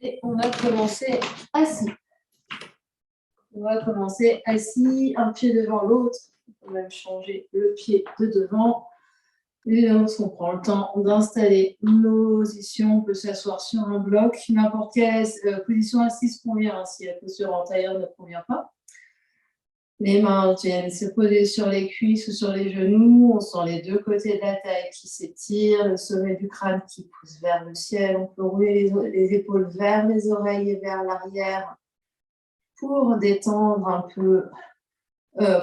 Et on va commencer assis. On va commencer assis, un pied devant l'autre. On va même changer le pied de devant. Et l'autre, on prend le temps d'installer nos positions. On peut s'asseoir sur un bloc. N'importe quelle position assise convient. Si la posture en tailleur ne convient pas. Les mains viennent se poser sur les cuisses ou sur les genoux. On sent les deux côtés de la taille qui s'étirent, le sommet du crâne qui pousse vers le ciel. On peut rouler les épaules vers les oreilles et vers l'arrière pour détendre un peu,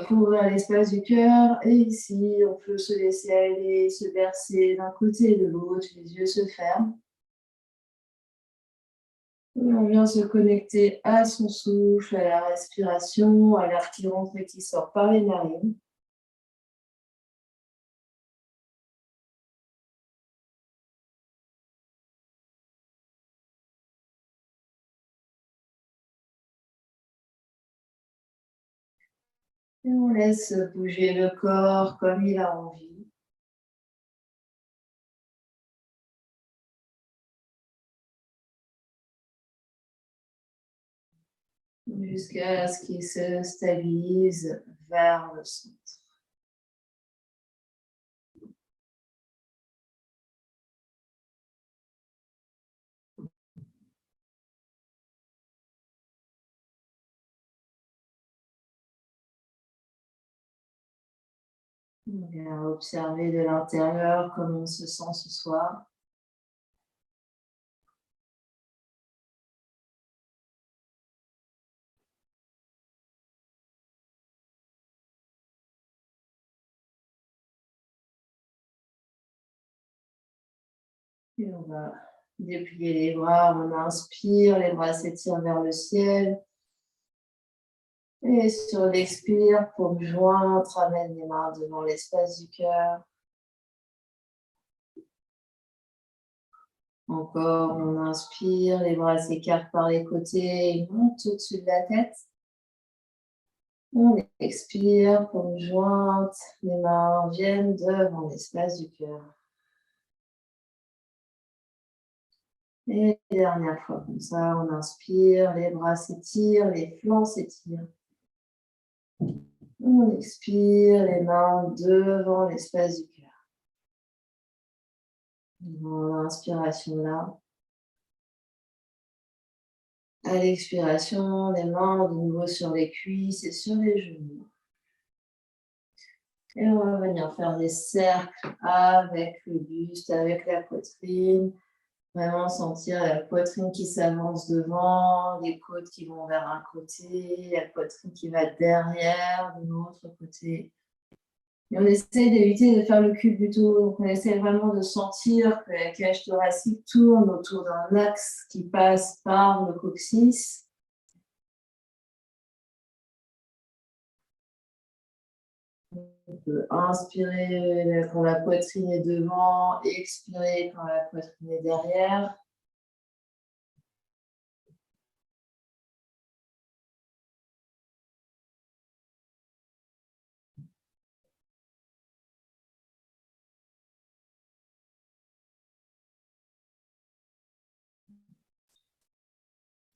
pour ouvrir l'espace du cœur. Et ici, on peut se laisser aller, se bercer d'un côté et de l'autre. Les yeux se ferment. Et on vient se connecter à son souffle, à la respiration, à l'air qui rentre et qui sort par les narines. Et on laisse bouger le corps comme il a envie. Jusqu'à ce qu'il se stabilise vers le centre. On vient observer de l'intérieur comment on se sent ce soir. Et on va déplier les bras, on inspire, les bras s'étirent vers le ciel. Et sur l'expire, paume jointe, ramène les mains devant l'espace du cœur. Encore, on inspire, les bras s'écartent par les côtés et montent au-dessus de la tête. On expire, paume jointe, les mains viennent devant l'espace du cœur. Et dernière fois, comme ça, on inspire, les bras s'étirent, les flancs s'étirent. On expire, les mains devant l'espace du cœur. L'inspiration là. À l'expiration, les mains de nouveau sur les cuisses et sur les genoux. Et on va venir faire des cercles avec le buste, avec la poitrine. Vraiment sentir la poitrine qui s'avance devant, les côtes qui vont vers un côté, la poitrine qui va derrière de l'autre côté. Et on essaie d'éviter de faire le cul plutôt. Donc on essaie vraiment de sentir que la cage thoracique tourne autour d'un axe qui passe par le coccyx. On peut inspirer quand la poitrine est devant, expirer quand la poitrine est derrière.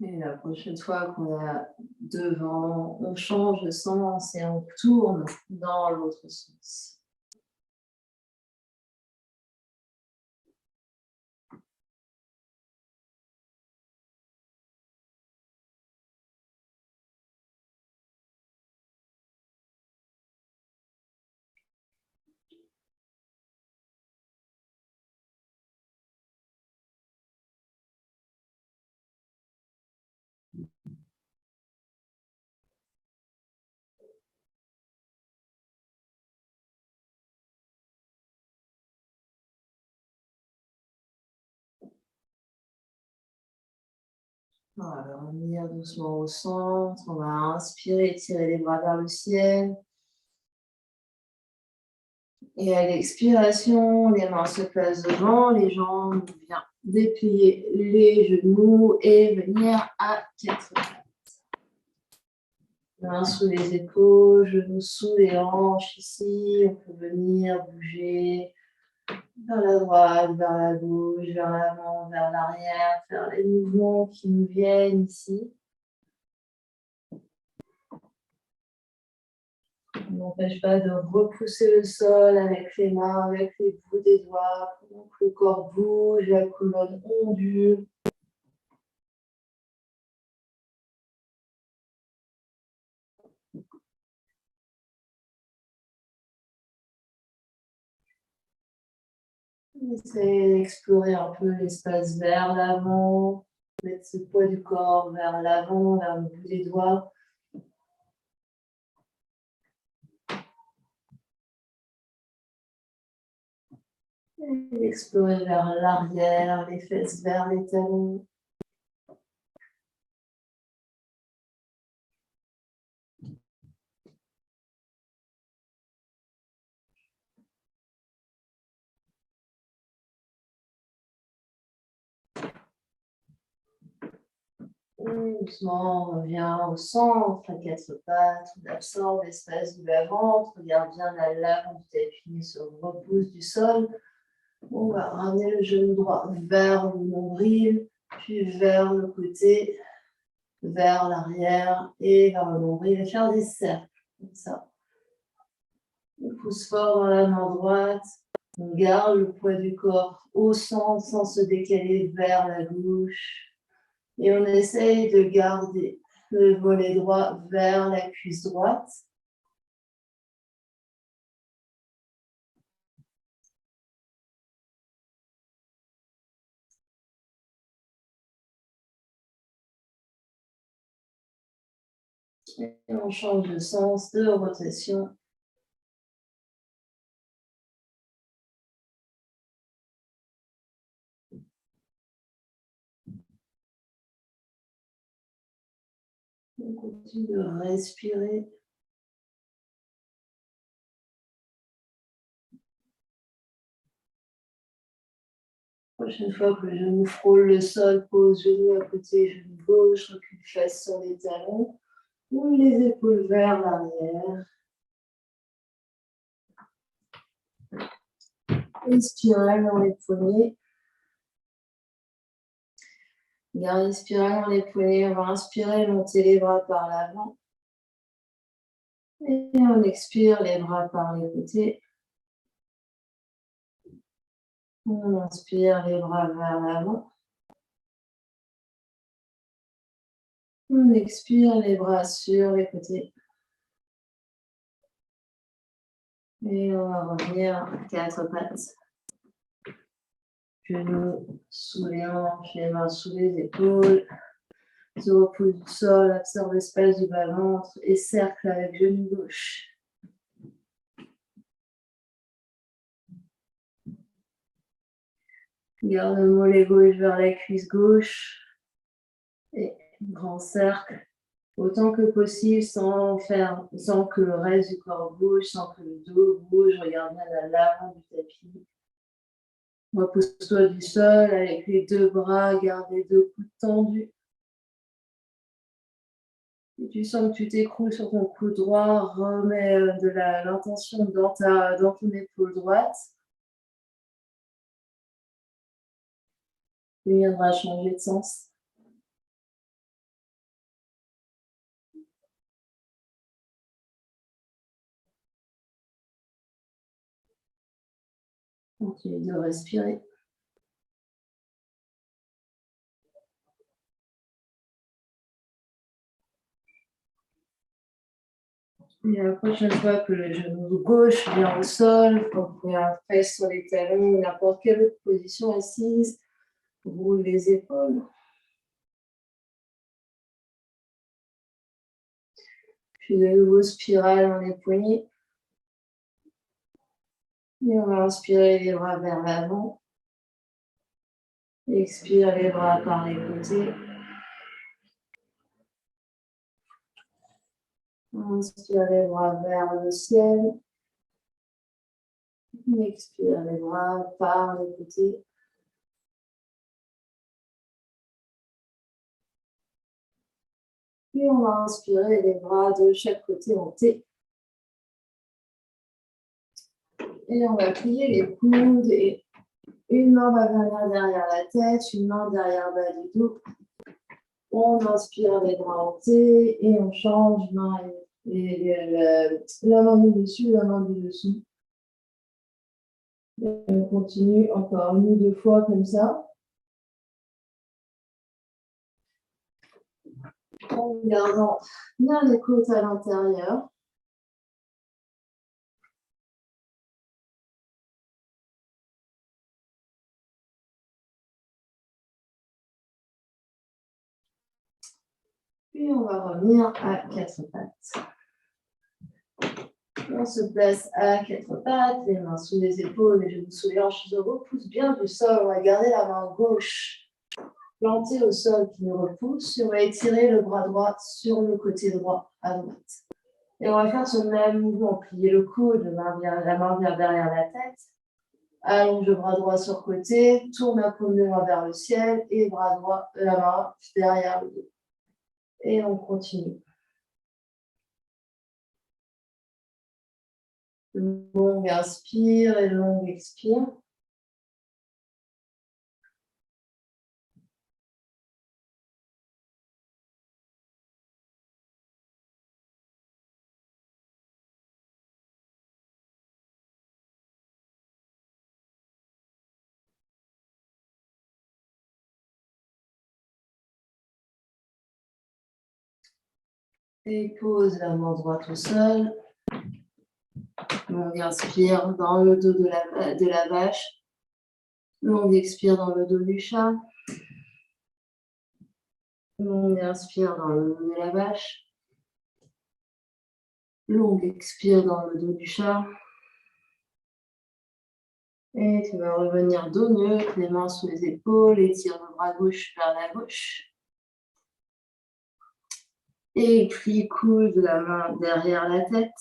Et la prochaine fois qu'on a devant, on change de sens et on tourne dans l'autre sens. On va revenir doucement au centre. On va inspirer, tirer les bras vers le ciel. Et à l'expiration, les mains se placent devant, les jambes, on vient déplier les genoux et venir à 4 pattes. Mains sous les épaules, genoux sous les hanches ici. On peut venir bouger vers la droite, vers la gauche, vers l'avant, vers l'arrière, faire les mouvements qui nous viennent ici. On n'empêche pas de repousser le sol avec les mains, avec les bouts des doigts, pour que le corps bouge, la colonne ondule. Essayez d'explorer un peu l'espace vers l'avant, mettre ce poids du corps vers l'avant, vers le bout des doigts. Et explorer vers l'arrière, les fesses vers les talons. Et doucement, on revient au centre, à quatre pattes, on absorbe l'espace du bas-ventre, regarde bien à l'avant du tapis, se repousse du sol. On va ramener le genou droit vers le nombril, puis vers le côté, vers l'arrière et vers le nombril, et faire des cercles, comme ça. On pousse fort dans la main droite, on garde le poids du corps au centre sans se décaler vers la gauche. Et on essaye de garder le volet droit vers la cuisse droite. Et on change de sens, de rotation. On continue de respirer. Prochaine fois que le genou frôle le sol, pose genou à côté, genou gauche, recule face sur les talons, ou les épaules vers l'arrière. Spirale dans les poignets. Garde spirale dans les poignets. On va inspirer, monter les bras par l'avant. Et on expire les bras par les côtés. On inspire les bras vers l'avant. On expire les bras sur les côtés. Et on va revenir à quatre pattes. Genoux sous les hanches, les mains sous les épaules. Se repousse du sol, absorbe l'espace du bas-ventre et cercle avec genou gauche. Garde le mollet gauche vers la cuisse gauche. Et grand cercle. Autant que possible, sans que le reste du corps bouge, sans que le dos bouge. Regarde bien à l'avant du tapis. Repousse-toi du sol avec les deux bras, garde les deux coudes tendus. Si tu sens que tu t'écroules sur ton cou droit, remets de l'intention dans ton épaule droite. Tu viendras changer de sens. Continue de respirer. Et la prochaine fois que le genou gauche vient au sol, vous pouvez la fesse sur les talons, n'importe quelle autre position assise, roule les épaules. Puis de nouveau, spirale dans les poignets. Et on va inspirer les bras vers l'avant. Expire les bras par les côtés. Inspire les bras vers le ciel. Expire les bras par les côtés. Puis on va inspirer les bras de chaque côté en T. Et on va plier les coudes. Et une main va venir derrière la tête, une main derrière le bas du dos. On inspire les bras en T et on change main la main du dessus, la main du dessous. Et on continue encore 1 ou 2 fois comme ça. En gardant bien les côtes à l'intérieur. Puis on va revenir à 4 pattes. On se place à 4 pattes, les mains sous les épaules, les genoux sous les hanches, se repousse bien du sol. On va garder la main gauche plantée au sol qui nous repousse. Et on va étirer le bras droit sur le côté droit à droite. Et on va faire ce même mouvement, plier le coude, la main vient derrière la tête. Allonge le bras droit sur le côté, tourne la paume de main vers le ciel et bras droit, la main derrière le dos. Et on continue. Longue inspire et longue expire. Et pose la main droite au sol. Longue inspire dans le dos de la vache. Longue expire dans le dos du chat. Longue inspire dans le dos de la vache. Longue expire dans le dos du chat. Et tu vas revenir dos neutre, les mains sous les épaules, étire le bras gauche vers la gauche. Et plie coude, la main derrière la tête.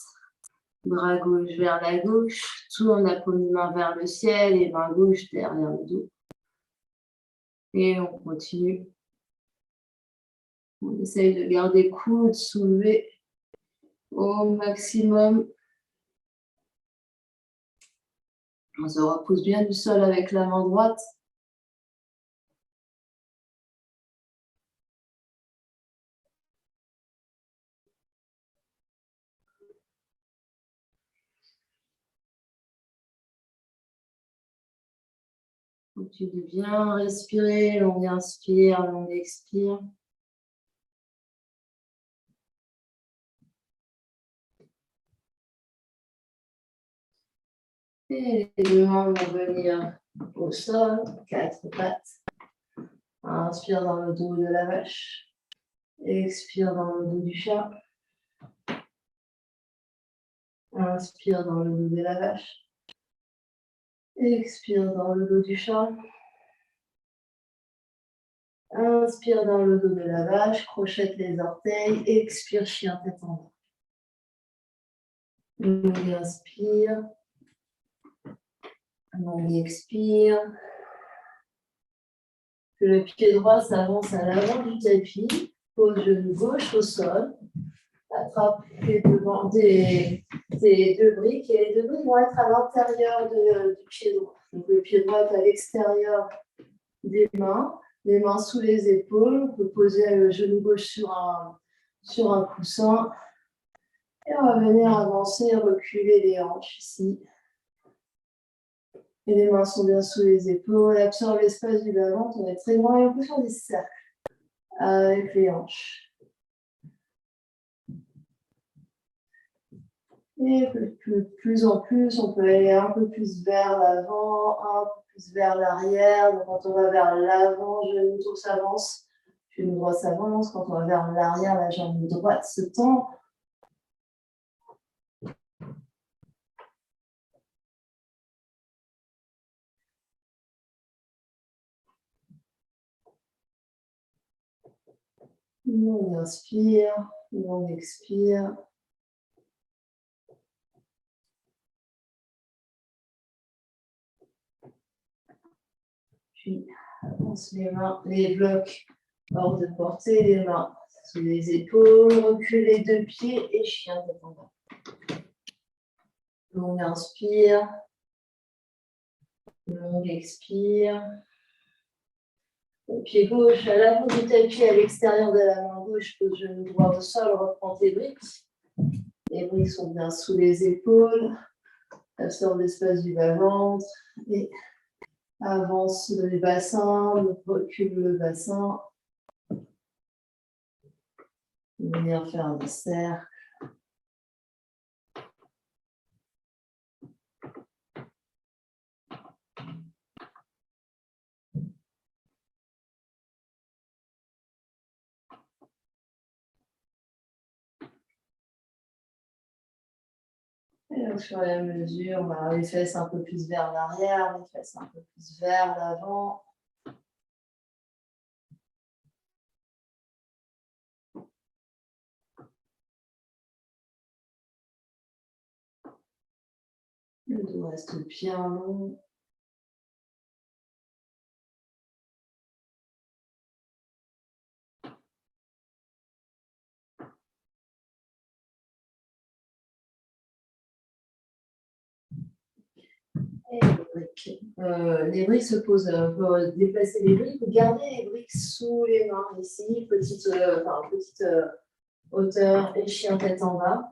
Bras gauche vers la gauche. Tourne la paume de main vers le ciel et main gauche derrière le dos. Et on continue. On essaye de garder coude soulevé au maximum. On se repousse bien du sol avec la main droite. Continue de bien respirer, longue inspire, longue expire. Et les deux mains vont venir au sol, 4 pattes. Inspire dans le dos de la vache. Expire dans le dos du chat. Inspire dans le dos de la vache. Expire dans le dos du chat. Inspire dans le dos de la vache, crochette les orteils. Expire, chien tête en bas. Longue inspire. Longue expire. Que le pied droit s'avance à l'avant du tapis. Pose genou gauche au sol. Attrape tes deux briques et les deux briques vont être à l'intérieur du pied droit. Donc le pied droit est à l'extérieur des mains, les mains sous les épaules. On peut poser le genou gauche sur un coussin. Et on va venir avancer et reculer les hanches ici. Et les mains sont bien sous les épaules. Absorbe l'espace du bas-ventre. On est très loin et on peut faire des cercles avec les hanches. Et plus en plus, on peut aller un peu plus vers l'avant, un peu plus vers l'arrière. Donc, quand on va vers l'avant, genou droit s'avance, genou droit s'avance. Quand on va vers l'arrière, la jambe droite se tend. On inspire, on expire. Puis, avance les mains, les blocs hors de portée, les mains sous les épaules, recule les deux pieds et chien tête en bas. On inspire, Longue expire. Le pied gauche à l'avant du tapis, à l'extérieur de la main gauche, pose genou droit au sol, reprends tes briques. Les briques sont bien sous les épaules. Absorbe l'espace du bas-ventre et avance le bassin, recule le bassin. Venir faire un cercle. Et au fur et à mesure, on va les fesses un peu plus vers l'arrière, les fesses un peu plus vers l'avant. Le dos reste bien long. Et les briques se posent, déplacer les briques, garder les briques sous les mains ici, petite hauteur et chien tête en bas.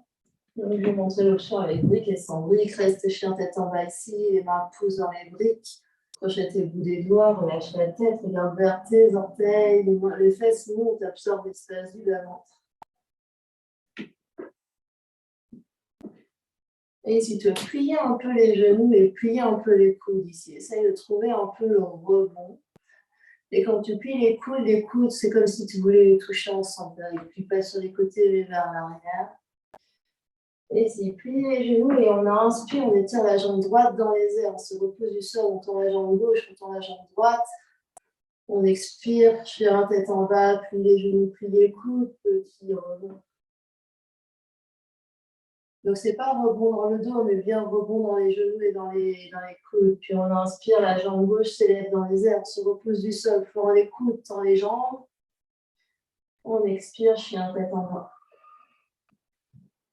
Donc, je vais montrer l'option avec briques et sans briques. Reste chien tête en bas ici, les mains poussent dans les briques. Crochet tes bouts des doigts, relâche la tête, regarde vers tes orteils, les fesses montent, absorbe l'espace du bas-ventre. Et si tu plies un peu les genoux et plier un peu les coudes ici, essaye de trouver un peu le rebond. Et quand tu plies les coudes, c'est comme si tu voulais les toucher ensemble. Ils ne plient pas sur les côtés mais vers l'arrière. Et si plie les genoux et on inspire, on étire la jambe droite dans les airs. On se repose du sol, on tend la jambe gauche, on tend la jambe droite. On expire, chien la tête en bas, plie les genoux, plie les coudes, petit rebond. Donc, ce n'est pas rebond dans le dos, mais bien rebond dans les genoux et dans les coudes. Puis, on inspire, la jambe gauche s'élève dans les airs, on se repose du sol, fort les coudes, tend les jambes. On expire, chien tête en bas.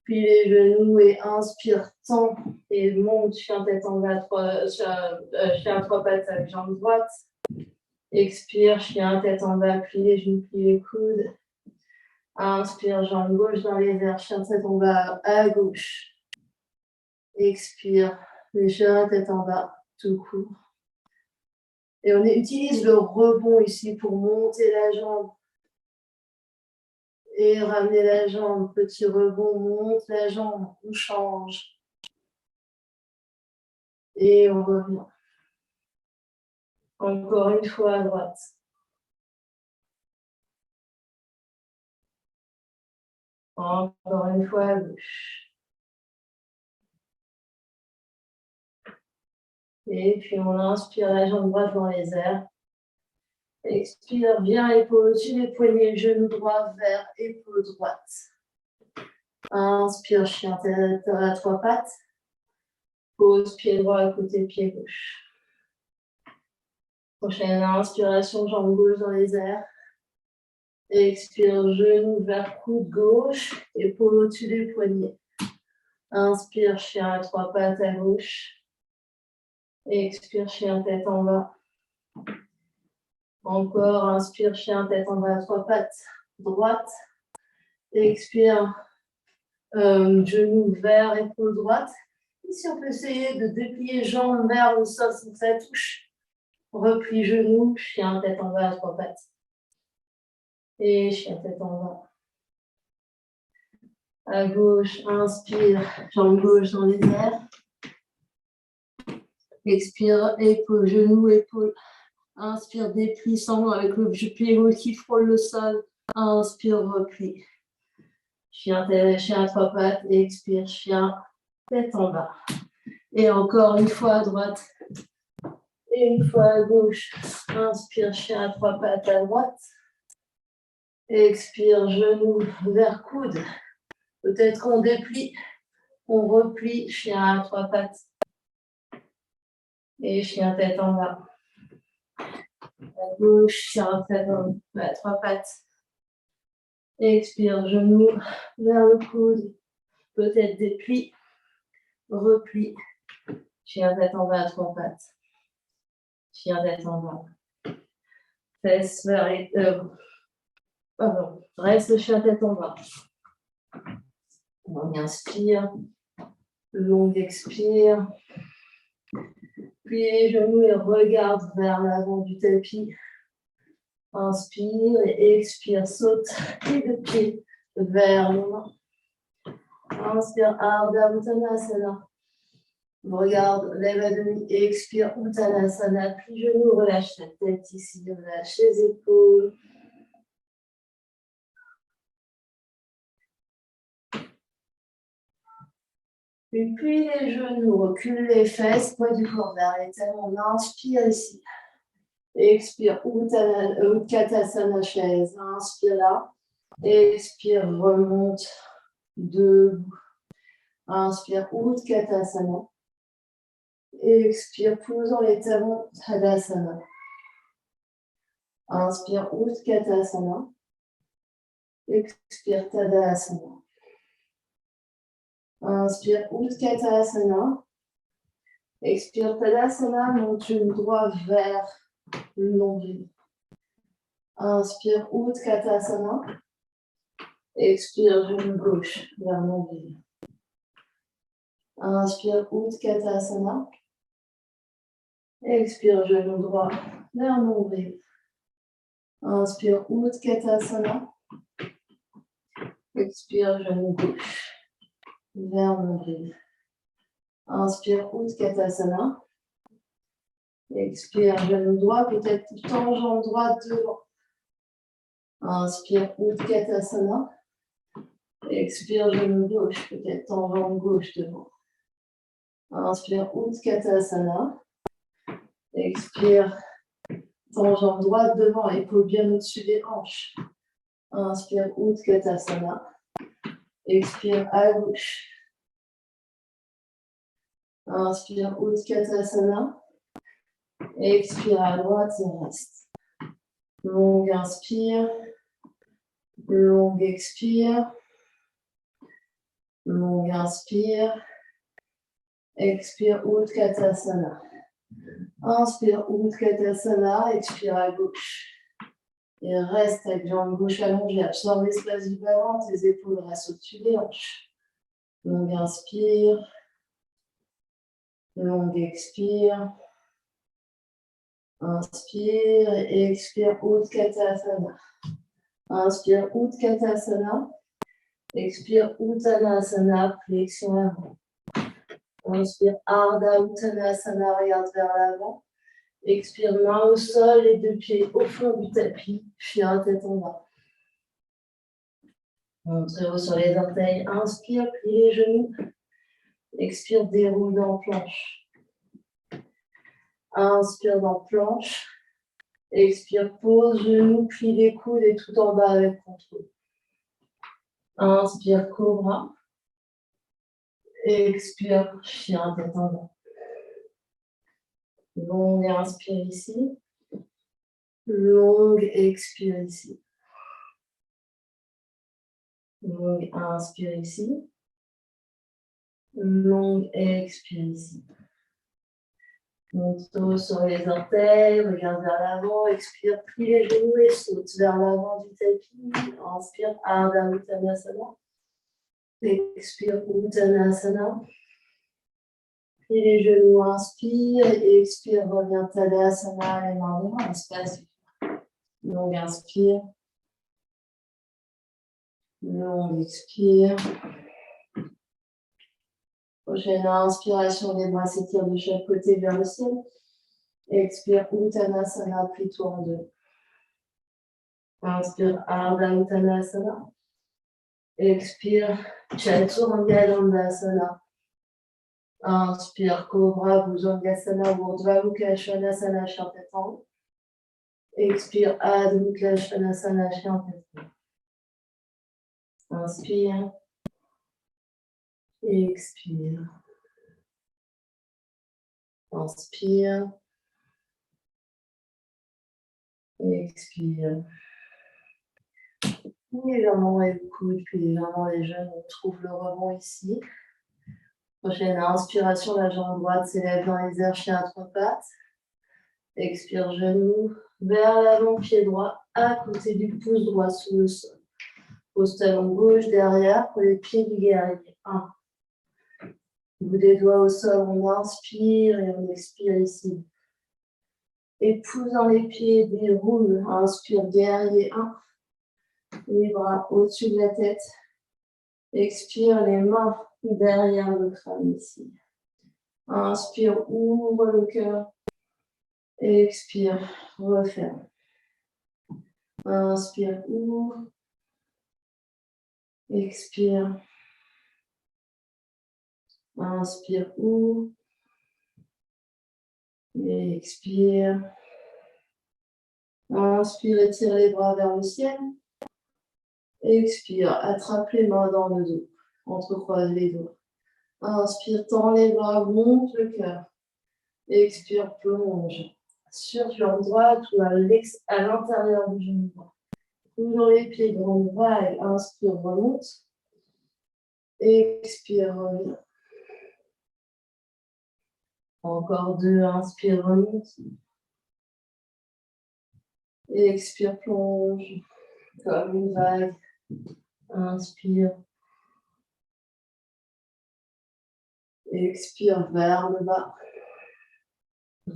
Puis les genoux et inspire, tend et monte, chien tête en bas, chien trois pattes avec jambe droite. Expire, chien tête en bas, plie les genoux, plie les coudes. Inspire, jambe gauche dans les airs, chien tête en bas à gauche. Expire, les chiens tête en bas, tout court. Et on utilise le rebond ici pour monter la jambe et ramener la jambe. Petit rebond, on monte la jambe, on change. Et on revient. Encore une fois à droite. Encore une fois à gauche. Et puis on inspire la jambe droite dans les airs. Expire, bien épaule au-dessus des poignets, genou droit vers épaule droite. Inspire, chien tête à trois pattes. Pose pied droit à côté, pied gauche. Prochaine inspiration, jambe gauche dans les airs. Expire, genou vers coude gauche, épaule au-dessus des poignets. Inspire, chien à trois pattes à gauche. Expire, chien tête en bas. Encore, inspire, chien tête en bas à trois pattes, droite. Expire, genou vers épaule droite. Ici, on peut essayer de déplier jambes vers le sol sans que ça touche. Replie genou, chien tête en bas à trois pattes. Et chien tête en bas. À gauche, inspire, jambe gauche dans les airs. Expire, épaule, genou, épaule. Inspire, déplie sans avec le pied gauche qui frôle le sol. Inspire, replie. Chien à trois pattes. Expire, chien, tête en bas. Et encore une fois à droite. Et une fois à gauche. Inspire, chien à trois pattes à droite. Expire, genou vers coude. Peut-être qu'on déplie. On replie, chien à trois pattes. Et chien tête en bas. À gauche, chien tête en bas, à trois pattes. Expire, genou vers le coude. Peut-être déplie. Replie. Chien tête en bas à trois pattes. chien tête en bas. Fesses vers les... reste le chien tête en bas. On inspire. Long expire. Puis les genoux et regarde vers l'avant du tapis. Inspire et expire, saute les deux pieds vers les mains. Inspire, Ardha Uttanasana. Regarde, lève à demi, expire, Uttanasana. Puis genoux, relâche la tête ici, relâche les épaules. Et puis les genoux, recule les fesses, poids du corps vers les talons. On inspire ici. Expire, Utkatasana chaise. Inspire là. Expire, remonte. Debout. Inspire, Utkatasana. Expire, posant les talons, Tadasana. Inspire, Utkatasana. Expire, Tadasana. Inspire, Utkatasana. Expire, Tadasana. Monte le droit vers le nombril. Inspire, Utkatasana. Expire, genou gauche vers le nombril. Inspire, Utkatasana. Expire, genou droit vers le nombril. Inspire, Utkatasana. Expire, genou gauche vers le nombril. Inspire, Utkatasana. Expire, genou droit, peut-être tangente droite devant. Inspire, Utkatasana. Expire, genou gauche, peut-être tangente gauche devant. Inspire, Utkatasana. Expire, tangente droite devant, épaule bien au-dessus des hanches. Inspire, Utkatasana. Expire à gauche. Inspire, Utkatasana. Expire à droite et reste. Longue inspire. Longue expire. Longue inspire. Expire, Utkatasana. Inspire, Utkatasana. Expire à gauche. Et reste avec jambe gauche allongée. Absorbe l'espace du bas-ventre. Tes épaules restent au-dessus des hanches. Longue inspire. Longue expire. Inspire et expire, Utkatasana. Inspire, Utkatasana. Expire, Uttanasana, flexion avant. Inspire, Ardha Uttanasana, regarde vers l'avant. Expire, main au sol, les deux pieds au fond du tapis, chien tête en bas. Montrez-vous sur les orteils. Inspire, plie les genoux. Expire, déroule dans planche. Inspire dans planche. Expire, pose, genoux, plie les coudes et tout en bas avec contrôle. Inspire, cobra. Expire, chien tête en bas. Longue inspire ici. Longue expire ici. Longue inspire ici. Longue expire ici. Monte sur les orteils, regarde vers l'avant, expire, plie les genoux et saute vers l'avant du tapis. Inspire, Ardha Uttanasana. Expire, Uttanasana. Plie les genoux, inspire et expire, reviens Tadasana, les mains devant, espace. Longue inspire. Longue expire. Prochaine inspiration, les bras s'étirent de chaque côté vers le ciel. Expire, Uttanasana, plie-toi en deux. Inspire, Ardha Uttanasana. Expire, Chaturanga Dandasana. Inspire, Cobra, Bhujangasana, Urdhva Mukha Svanasana, chien tête en haut. Expire, Adho Mukha Svanasana, chien tête en haut. Inspire. Expire. Inspire. Expire. Légèrement les coudes, puis légèrement les genoux. On trouve le rebond ici. Prochaine inspiration, la jambe droite s'élève dans les airs, chien à trois pattes. Expire, genou vers l'avant, pied droit à côté du pouce droit sous le sol. Pose talon gauche derrière pour les pieds du guerrier. 1. Bout des doigts au sol, on inspire et on expire ici. Épouse dans les pieds, déroule. Inspire, guerrier 1. Les bras au-dessus de la tête. Expire, les mains derrière le crâne ici. Inspire, ouvre le cœur. Expire, referme. Inspire, ouvre. Expire. Inspire, ouvre. Et expire. Inspire, étire les bras vers le ciel. Expire, attrape les mains dans le dos. Entrecroise les doigts. Inspire, tends les bras, monte le cœur. Expire, plonge. Sur jambe droite ou à l'intérieur du genou droit. Toujours les pieds, grande vague. Inspire, remonte. Expire, reviens. Encore 2, inspire, remonte. Expire, plonge. Comme une vague. Inspire. Expire vers le bas.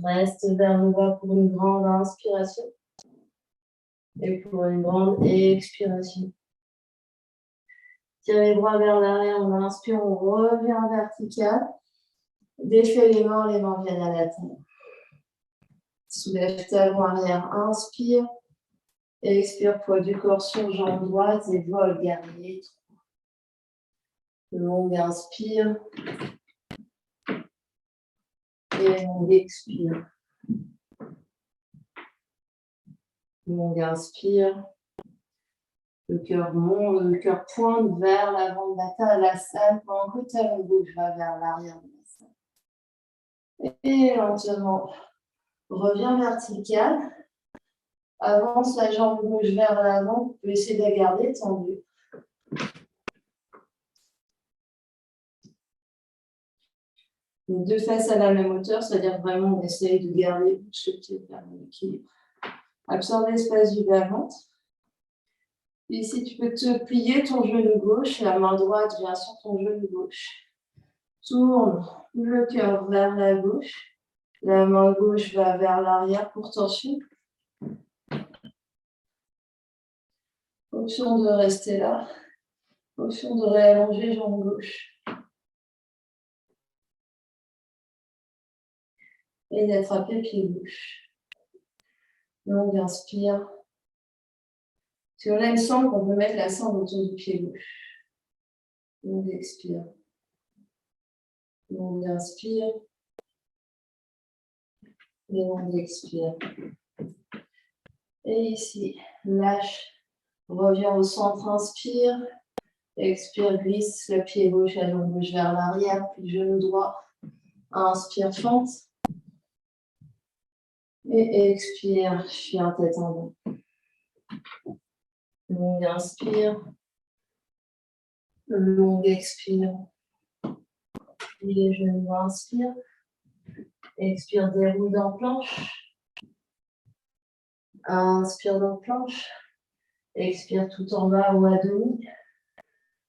Reste vers le bas pour une grande inspiration. Et pour une grande expiration. Tire les bras vers l'arrière, on inspire, on revient vertical. Défais les mains viennent à la terre. Soulève talon arrière, inspire. Expire, poids du corps sur jambe droite et vol, guerrier. Longue inspire. Et on expire. Longue inspire. Le cœur monte, le cœur pointe vers l'avant de la salle pendant que le talon gauche va vers l'arrière de la salle. Et lentement, reviens vertical. Avance la jambe gauche vers l'avant. Vous pouvez essayer de la garder tendue. Les deux faces à la même hauteur, c'est-à-dire vraiment on essaye de garder le pied vers l'équilibre. Absorbe l'espace du bas-ventre. Ici, tu peux te plier ton genou gauche, la main droite vient sur ton genou gauche. Tourne le cœur vers la gauche. La main gauche va vers l'arrière pour torsion. Option de rester là. Option de réallonger jambe gauche. Et d'attraper pied gauche. Longue inspire. Si on a une sangle, on peut mettre la sangle autour du pied gauche. Longue expire. Longue inspire. Et longue expire. Et ici, lâche. Reviens au centre, inspire. Expire, glisse le pied gauche, la jambe gauche vers l'arrière, puis genou droit. Inspire, fente. Et expire, chien tête en bas. Longue inspire. Longue expire. Puis les genoux, inspire. Expire, déroule dans planche. Inspire dans planche. Expire tout en bas ou à demi.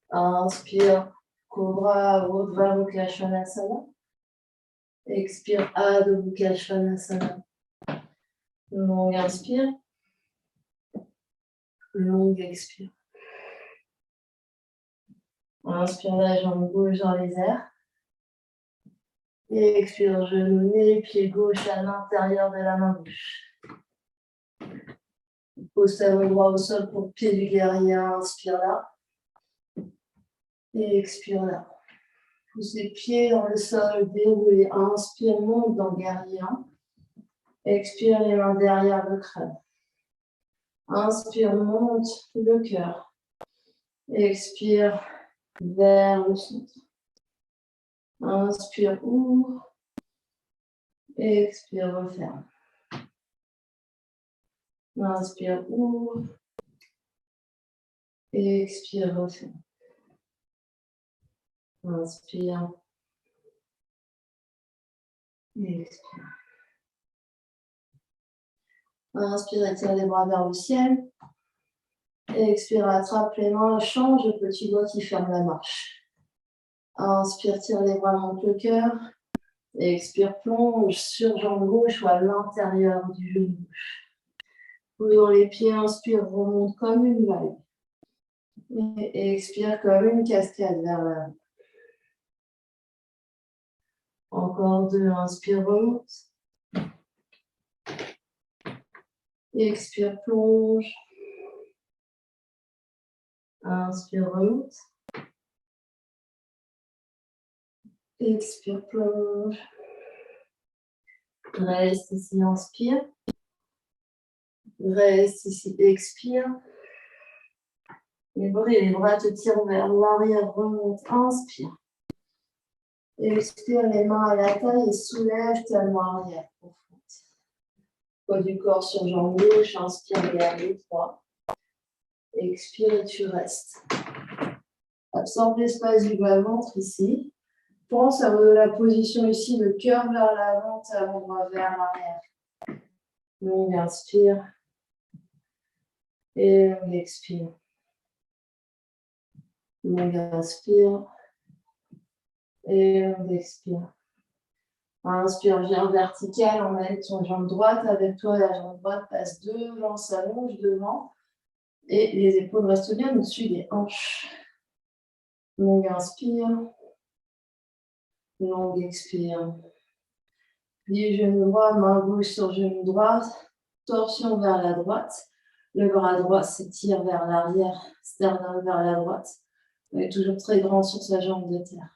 Inspire, cobra, Urdhva Mukha Svanasana. Expire, Adho Mukha Svanasana. Longue inspire. Longue expire. Inspire la jambe gauche dans les airs. Et expire, genou, nez, pied gauche à l'intérieur de la main gauche. Pose talon droit au sol pour pied du guerrier. Inspire là. Et expire là. Pousse les pieds dans le sol, déroulez. Inspire, monte dans guerrier 1. Expire, les mains derrière le crâne. Inspire, monte le cœur. Expire vers le centre. Inspire, ouvre. Expire, referme. Inspire, ouvre. Expire, referme. Inspire. Expire. Inspire, étire les bras vers le ciel. Expire, attrape les mains, change le petit doigt qui ferme la marche. Inspire, tire les bras, monte le cœur. Expire, plonge sur jambe gauche ou à l'intérieur du genou gauche. Ouvre les pieds, inspire, remonte comme une vague. Et expire comme une cascade vers l'avant. Encore 2, inspire, remonte. Expire, plonge. Inspire, remonte. Expire, plonge. Reste ici, inspire. Reste ici, expire. Les bras te tirent vers l'arrière, remonte, inspire. Expire, les mains à la taille et soulève talon arrière. Poids du corps sur jambe gauche, inspire, garde étroit. Expire et tu restes. Absorbe l'espace du bas-ventre ici. Pense à la position ici, le cœur vers l'avant, talon droit vers l'arrière. Longue inspire. Et longue expire. Longue inspire. Et longue expire. Inspire, viens vertical, emmène ton jambe droite avec toi, la jambe droite passe devant, s'allonge devant. Et les épaules restent bien au-dessus des hanches. Longue inspire. Longue expire. Plie genou droit, main gauche sur genou droit. Torsion vers la droite. Le bras droit s'étire vers l'arrière, sternum vers la droite. On est toujours très grand sur sa jambe de terre.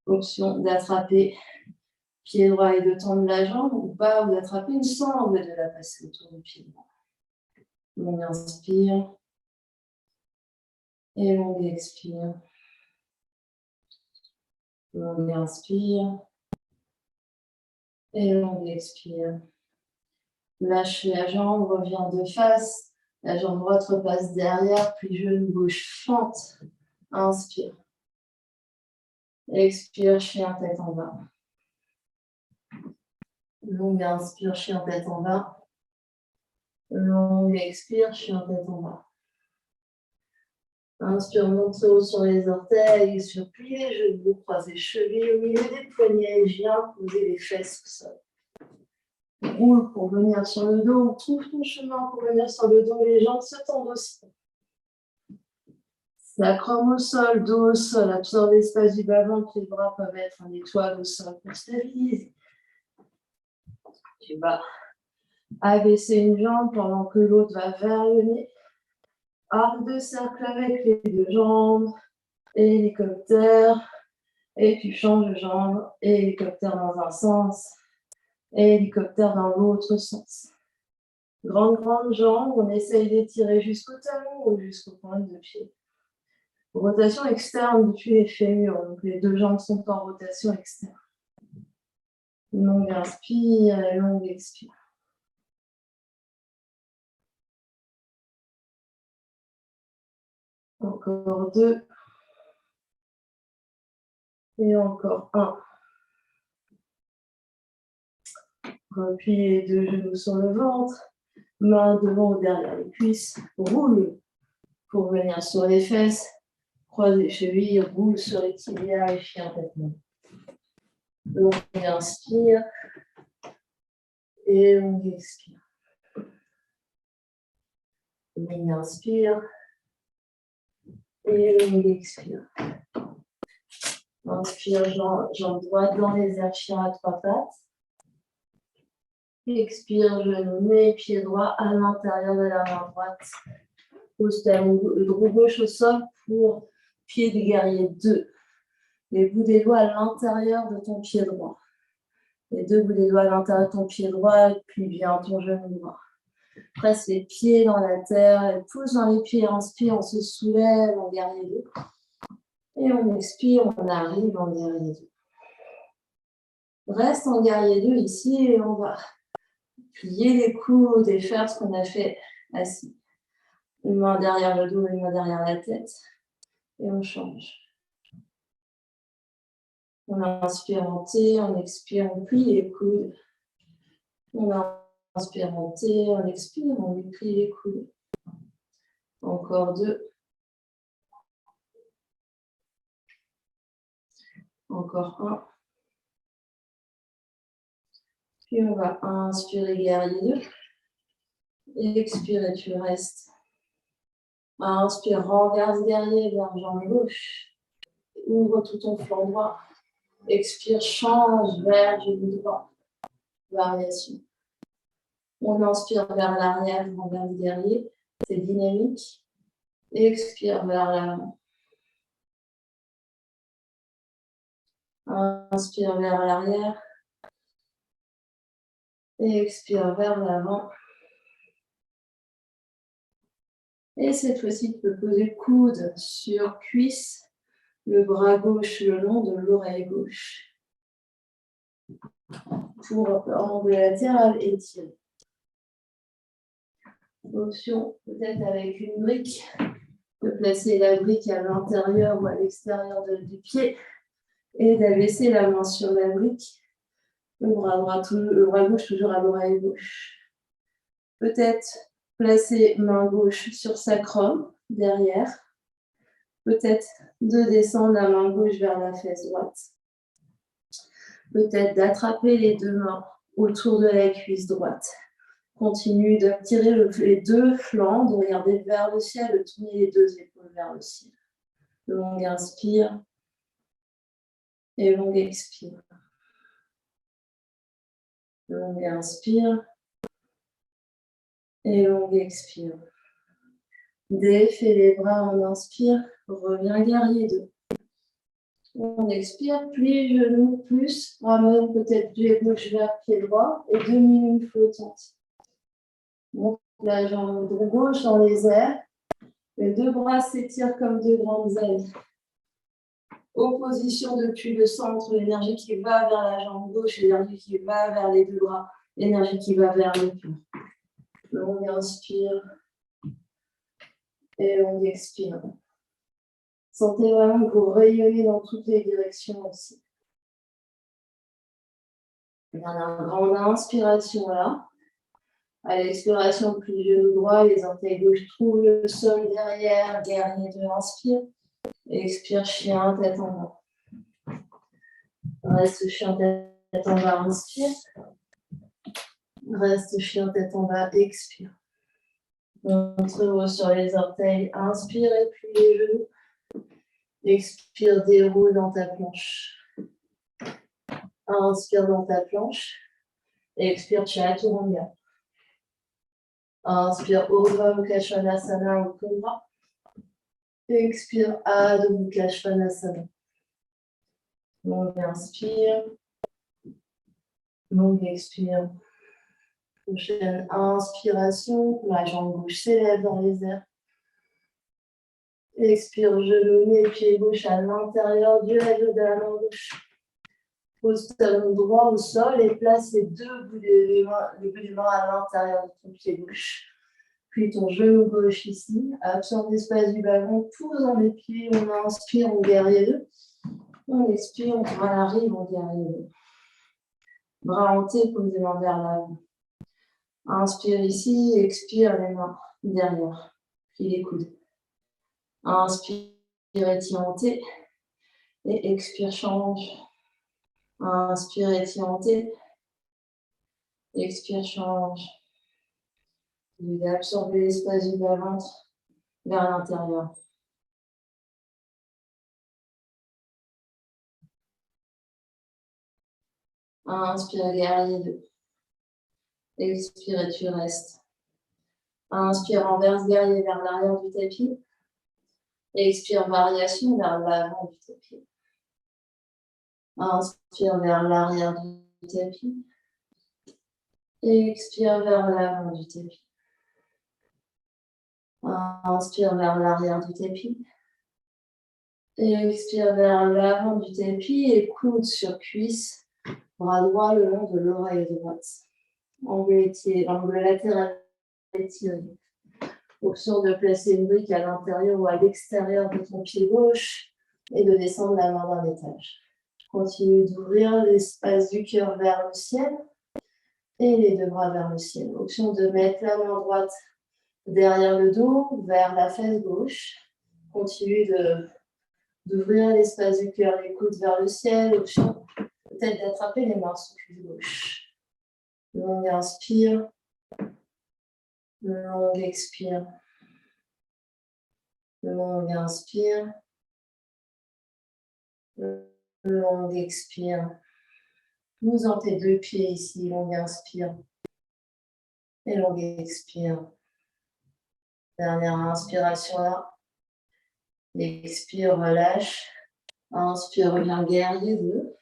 Option d'attraper pied droit et de tendre la jambe ou pas, ou d'attraper une sangle et de la passer autour du pied droit. On inspire et on expire. On inspire et on expire. Lâche la jambe, reviens de face. La jambe droite repasse derrière, puis genou gauche fente. Inspire. Expire, chien tête en bas. Longue inspire, chien tête en bas. Longue expire, chien tête en bas. Inspire, monte haut sur les orteils, expire, plie les genoux, croise les chevilles au milieu des poignets, viens poser les fesses au sol. Roule pour venir sur le dos, trouve ton chemin pour venir sur le dos, les jambes se tendent aussi. Sacrum au sol, dos au sol, absorbe l'espace du bas-ventre, les bras peuvent être en étoile au sol pour stabiliser. Tu vas abaisser une jambe pendant que l'autre va vers le nez. Arc de cercle avec les deux jambes. Hélicoptère. Et tu changes de jambe. Hélicoptère dans un sens. Hélicoptère dans l'autre sens. Grande jambe. On essaye d'étirer jusqu'au talon ou jusqu'au point de pied. Rotation externe depuis les fémurs. Donc les deux jambes sont en rotation externe. Longue inspire et longue expire. Encore 2. Et encore 1. Replie les deux genoux sur le ventre. Main devant ou derrière les cuisses. Roule pour venir sur les fesses. Croise les chevilles. Roule sur les tibias et chien tête main. Longue inspire. Et longue expire. Longue inspire. Et longue expire. Inspire, jambe droite dans les airs, chien à 3 pattes. Expire, genou, nez, pied droit à l'intérieur de la main droite. Pose le dos gauche au sol pour pied du guerrier 2. Les bouts des doigts à l'intérieur de ton pied droit. Les deux bouts des doigts à l'intérieur de ton pied droit, puis bien ton genou droit. Presse les pieds dans la terre, et pousse dans les pieds, inspire, on se soulève en guerrier 2. Et on expire, on arrive en guerrier 2. Reste en guerrier 2 ici et on va plier les coudes et faire ce qu'on a fait assis. Une main derrière le dos, une main derrière la tête. Et on change. On inspire en T, on expire, on plie les coudes. On inspire, montez, on expire, on déplie les coudes. Encore 2. Encore 1. Puis on va inspirer, guerrier 2. Expire, tu restes. Inspire, renverse guerrier vers jambe gauche. Ouvre tout ton flanc droit. Expire, change vers genou droit. Variation. On inspire vers l'arrière, renverse guerrier. C'est dynamique. Expire vers l'avant. Inspire vers l'arrière. Expire vers l'avant. Et cette fois-ci, tu peux poser coude sur cuisse, le bras gauche le long de l'oreille gauche. Pour angle latéral étiré. Option peut-être avec une brique, de placer la brique à l'intérieur ou à l'extérieur du pied et d'abaisser la main sur la brique, le bras gauche toujours à l'oreille gauche. Peut-être placer main gauche sur sacrum derrière, peut-être de descendre la main gauche vers la fesse droite, peut-être d'attraper les deux mains autour de la cuisse droite. Continue de tirer les deux flancs, de regarder vers le ciel, de tourner les deux épaules vers le ciel. Longue inspire et longue expire. Longue inspire et longue expire. Défais les bras, on inspire, reviens guerrier 2. On expire, plie genoux plus, ramène peut-être pied gauche vers pied droit et demi-lune flottante. Monte la jambe gauche dans les airs. Les deux bras s'étirent comme deux grandes ailes. Opposition depuis le centre, l'énergie qui va vers la jambe gauche, l'énergie qui va vers les deux bras, l'énergie qui va vers le cœur. Longue inspire et longue expire. Sentez vraiment que vous rayonnez dans toutes les directions aussi. Il y a une grande inspiration là. À l'expiration, plie le genou droit, les orteils gauche trouvent le sol derrière, guerrier 2, inspire. Expire, chien, tête en bas. Reste chien, tête en bas, inspire. Reste chien, tête en bas, expire. Montre-vous sur les orteils, inspire et plie les genoux. Expire, déroule dans ta planche. Inspire dans ta planche. Expire, chaturanga. Inspire, Urdhva Mukha Svanasana ou Cobra. Expire, Adho Mukha Svanasana. Longue inspire. Longue expire. Prochaine inspiration, la jambe gauche s'élève dans les airs. Expire, genou et pied gauche à l'intérieur du rayon de la main gauche. Pose talon droit au sol et place les deux bouts des mains à l'intérieur de ton pied gauche. Puis ton genou gauche ici, absorbe l'espace du ballon, pose dans les pieds, on inspire, on guerrier 2. On expire, on arrive, on guerrier 2. Bras hantés, pose les mains vers l'avant. Inspire ici, expire les mains derrière, puis les coudes. Inspire, étire hanté, et expire, change. Inspire, étire hanté, expire, change. Vous allez absorber l'espace du bas-ventre vers l'intérieur. Inspire, guerrier 2. Expire et tu restes. Inspire, renverse guerrier vers l'arrière du tapis. Expire, variation vers l'avant du tapis. Inspire vers l'arrière du tapis. Expire vers l'avant du tapis. Inspire vers l'arrière du tapis. Expire vers l'avant du tapis et coude sur cuisse. Bras droit le long de l'oreille droite. Angle latéral étiré. Option de placer une brique à l'intérieur ou à l'extérieur de ton pied gauche et de descendre la main d'un étage. Continue d'ouvrir l'espace du cœur vers le ciel. Et les deux bras vers le ciel. Option de mettre la main droite derrière le dos, vers la fesse gauche. Continue d'ouvrir l'espace du cœur, les coudes vers le ciel. Option peut-être d'attraper les mains sous cuisse gauche. Longue inspire. Longue expire. Longue inspire. Longue expire. Pousse tes deux pieds ici. Longue inspire. Et longue expire. Dernière inspiration là. Expire, relâche. Inspire, reviens guerrier 2.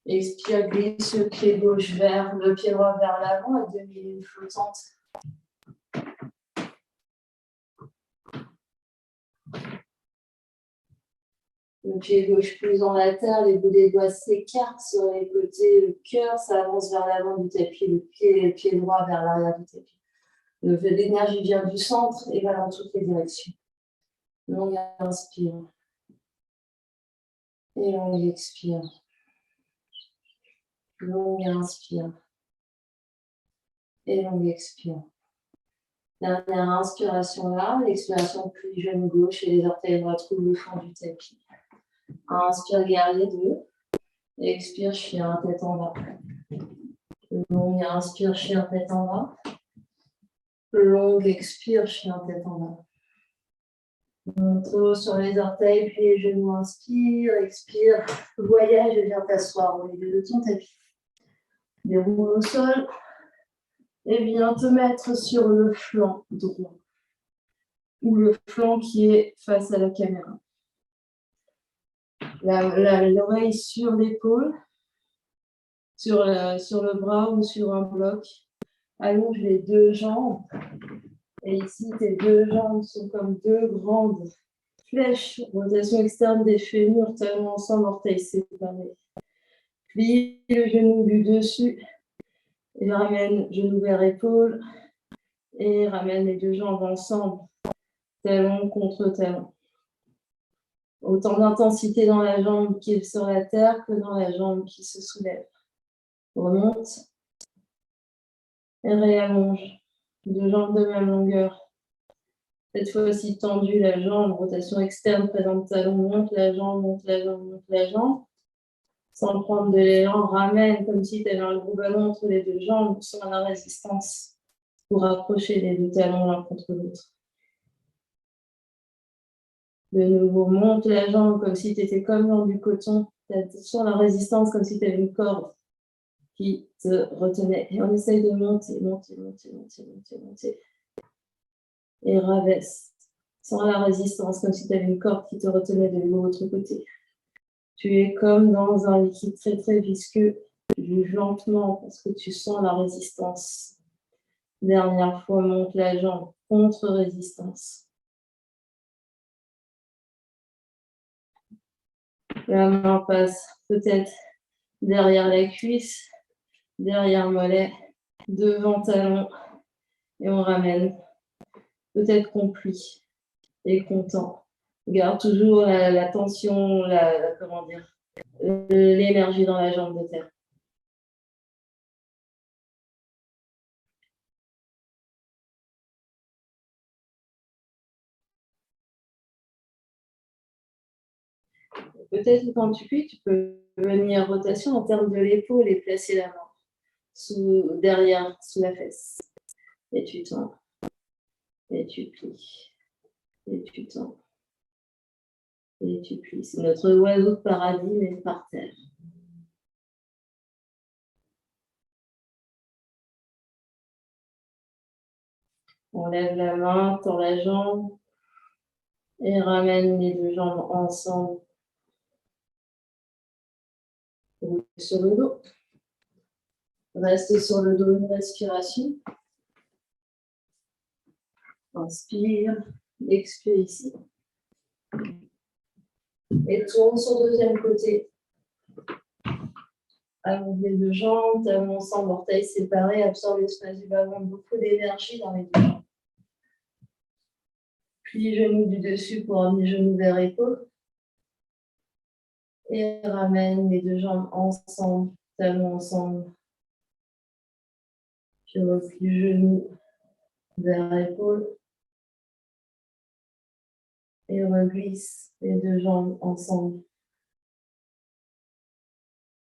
Expire, glisse le pied gauche vers le pied droit vers l'avant à demi-lune flottante. Le pied gauche plus dans la terre, les bouts des doigts s'écartent sur les côtés, le cœur s'avance vers l'avant du tapis, le pied droit vers l'arrière du tapis. L'énergie vient du centre et va dans toutes les directions. Longue inspire. Et longue expire. Longue inspire. Et longue expire. Dernière inspiration là, l'expiration plie genou gauche et les orteils droits trouvent le fond du tapis. Inspire guerrier 2. Expire chien tête en bas. Longue inspire chien tête en bas. Longue expire chien tête en bas. Montre sur les orteils, puis les genoux, inspire, expire, voyage et viens t'asseoir au milieu de ton tapis. Déroule au sol et viens te mettre sur le flanc droit ou le flanc qui est face à la caméra. L'oreille sur l'épaule, sur le bras ou sur un bloc. Allonge les deux jambes. Et ici, tes deux jambes sont comme deux grandes flèches. Rotation externe des fémurs, talons ensemble, orteils séparés. Plie le genou du dessus. Et ramène genou vers épaule. Et ramène les deux jambes ensemble. Talon contre talon. Autant d'intensité dans la jambe qui est sur la terre que dans la jambe qui se soulève. Remonte. Et réallonge. Deux jambes de même longueur. Cette fois-ci tendue la jambe, rotation externe, présente talon, monte la jambe, monte la jambe, monte la jambe. Sans prendre de l'élan, ramène comme si tu avais un gros ballon entre les deux jambes, sans la résistance pour accrocher les deux talons l'un contre l'autre. De nouveau, monte la jambe comme si tu étais comme dans du coton, sans la résistance comme si tu avais une corde qui te retenait. Et on essaye de monter, monter, monter, monter, monter, monter. Et rabaisse, sans la résistance, comme si tu avais une corde qui te retenait de l'autre côté. Tu es comme dans un liquide très très visqueux. Tu bouges lentement parce que tu sens la résistance. Dernière fois, monte la jambe, contre-résistance. La main passe peut-être derrière la cuisse, derrière mollet, devant talon, et on ramène. Peut-être qu'on plie et content. Garde toujours la tension, l'énergie dans la jambe de terre. Peut-être que quand tu plies, tu peux venir rotation en termes de l'épaule et placer la main derrière, sous la fesse. Et tu tends. Et tu plies. Et tu tends. Et tu plies. C'est notre oiseau de paradis, mais par terre. On lève la main, tend la jambe et ramène les deux jambes ensemble. Roule sur le dos. Reste sur le dos une respiration. Inspire, expire ici. Et tourne sur le deuxième côté. Allonge les deux jambes, talons ensemble, orteils séparés, absorbe l'espace du ballon, beaucoup d'énergie dans les deux jambes. Plie genoux du dessus pour amener genoux vers épaule. Et ramène les deux jambes ensemble, talons ensemble. Tu replie genou vers épaule. Et reglisse les deux jambes ensemble.